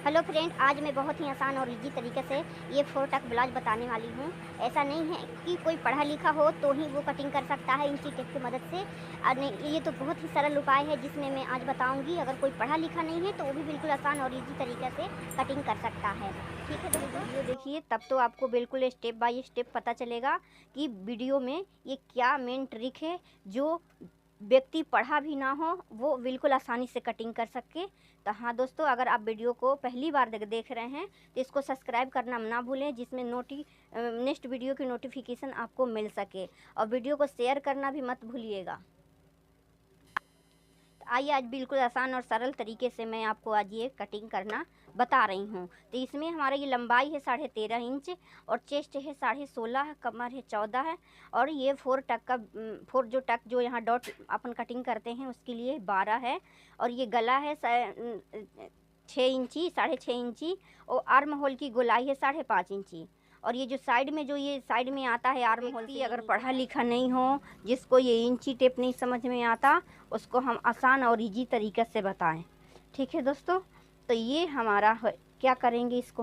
Hello friend, आज मैं बहुत ही आसान और इजी तरीके से ये 4 टक ब्लाउज बताने वाली हूँ। ऐसा नहीं है कि कोई पढ़ा लिखा हो तो ही वो कटिंग कर सकता है इंची टेप की मदद से। और नहीं, ये तो बहुत ही सरल उपाय है जिसमें मैं आज बताऊँगी। अगर कोई पढ़ा लिखा नहीं है तो वो भी बिल्कुल आसान और इजी तरीके से कटिंग कर सकता है। ठीक है, तो वीडियो देखिए, तब तो आपको बिल्कुल स्टेप बाय स्टेप पता चलेगा कि वीडियो में ये क्या मेन ट्रिक है जो व्यक्ति पढ़ा भी ना हो वो बिल्कुल आसानी से कटिंग कर सके। तो हाँ दोस्तों, अगर आप वीडियो को पहली बार देख रहे हैं तो इसको सब्सक्राइब करना ना भूलें, जिसमें नेक्स्ट वीडियो की नोटिफिकेशन आपको मिल सके। और वीडियो को शेयर करना भी मत भूलिएगा। आइए, आज बिल्कुल आसान और सरल तरीके से मैं आपको आज ये कटिंग करना बता रही हूँ। तो इसमें हमारा ये लंबाई है 13.5 इंच और चेस्ट है 16.5, कमर है 14 है। और ये 4 टक का 4 जो टक जो यहाँ डॉट अपन कटिंग करते हैं उसके लिए 12 है। और ये गला है 6 इंची, 6.5 इंची। और आर्म होल की गोलाई है 5.5 इंची। और ये जो साइड में साइड में आता है आर्म होल की, अगर पढ़ा लिखा नहीं हो, जिसको ये इंची टेप नहीं समझ में आता, उसको हम आसान और इजी तरीके से बताएं। ठीक है दोस्तों, तो ये हमारा क्या करेंगे, इसको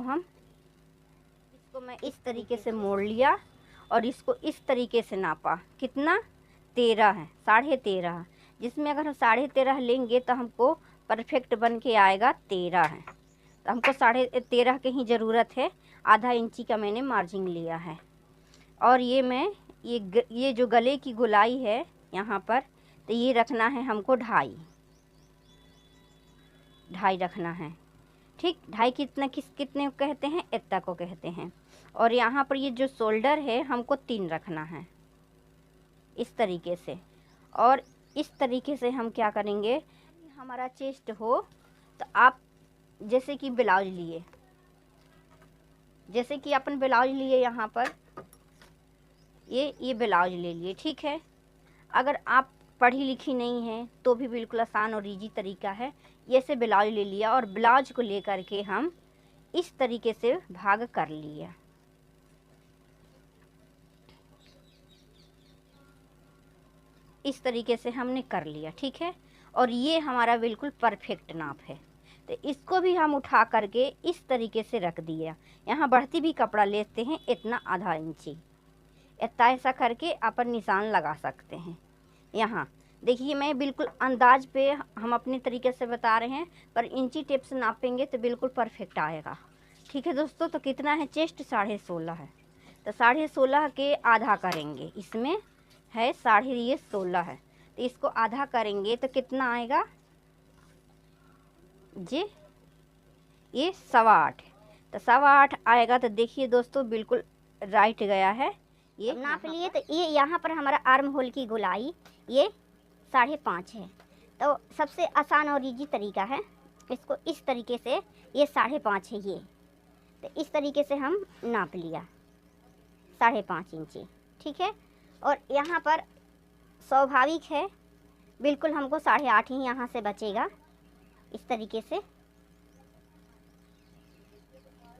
मैं इस तरीके से मोड़ लिया और इसको इस तरीके से नापा। कितना? 13 है, 13.5। जिसमें अगर हम 13.5 लेंगे तो हमको परफेक्ट बन के आएगा 13 है। तो हमको 13.5 की ही ज़रूरत है। आधा इंची का मैंने मार्जिन लिया है। और ये मैं ये जो गले की गोलाई है यहाँ पर, तो ये रखना है हमको 2.5 रखना है। ठीक, 2.5 कितने को कहते हैं? इतना को कहते हैं। और यहाँ पर ये जो शोल्डर है हमको 3 रखना है, इस तरीके से। और इस तरीके से हम क्या करेंगे, हमारा चेस्ट हो तो आप जैसे कि ब्लाउज लिए, जैसे कि अपन ब्लाउज लिए यहाँ पर ये ब्लाउज ले लिए। ठीक है, अगर आप पढ़ी लिखी नहीं है तो भी बिल्कुल आसान और इजी तरीका है। ये से ब्लाउज ले लिया और ब्लाउज को लेकर के हम इस तरीके से भाग कर लिया। इस तरीके से हमने कर लिया। ठीक है, और ये हमारा बिल्कुल परफेक्ट नाप है। तो इसको भी हम उठा करके इस तरीके से रख दिया। यहाँ बढ़ती भी कपड़ा लेते हैं इतना, आधा इंची, इतना ऐसा करके अपन निशान लगा सकते हैं। यहाँ देखिए, मैं बिल्कुल अंदाज पे हम अपने तरीके से बता रहे हैं, पर इंची टेप से नापेंगे तो बिल्कुल परफेक्ट आएगा। ठीक है दोस्तों, तो कितना है? चेस्ट 16.5 है, तो 16.5 के आधा करेंगे। इसमें है 16.5 है, तो इसको आधा करेंगे तो कितना आएगा जी? ये 8.25। तो 8.25 आएगा। तो देखिए दोस्तों, बिल्कुल राइट गया है। ये नाप लिए। तो ये यहाँ पर हमारा आर्म होल की गोलाई ये 5.5 है। तो सबसे आसान और इजी तरीका है, इसको इस तरीके से, ये 5.5 है ये, तो इस तरीके से हम नाप लिया 5.5 इंची। ठीक है, और यहाँ पर स्वाभाविक है बिल्कुल हमको 8.5 ही यहाँ से बचेगा। इस तरीके से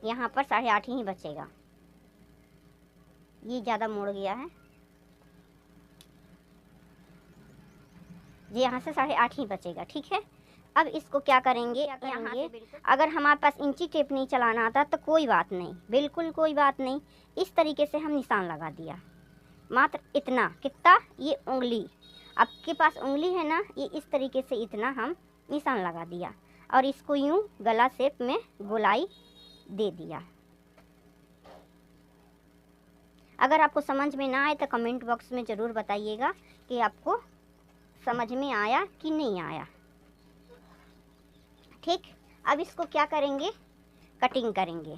यहाँ पर 8.5 ही बचेगा। ये ज़्यादा मुड़ गया है, ये यहाँ से 8.5 ही बचेगा। ठीक है, अब इसको क्या करेंगे, अगर हमारे पास इंची टेप नहीं चलाना आता तो कोई बात नहीं, बिल्कुल कोई बात नहीं। इस तरीके से हम निशान लगा दिया, मात्र इतना। कितना? ये उंगली, आपके पास उंगली है ना, ये इस तरीके से इतना हम निशान लगा दिया। और इसको यूँ गला शेप में गोलाई दे दिया। अगर आपको समझ में ना आए तो कमेंट बॉक्स में ज़रूर बताइएगा कि आपको समझ में आया कि नहीं आया। ठीक, अब इसको क्या करेंगे, कटिंग करेंगे।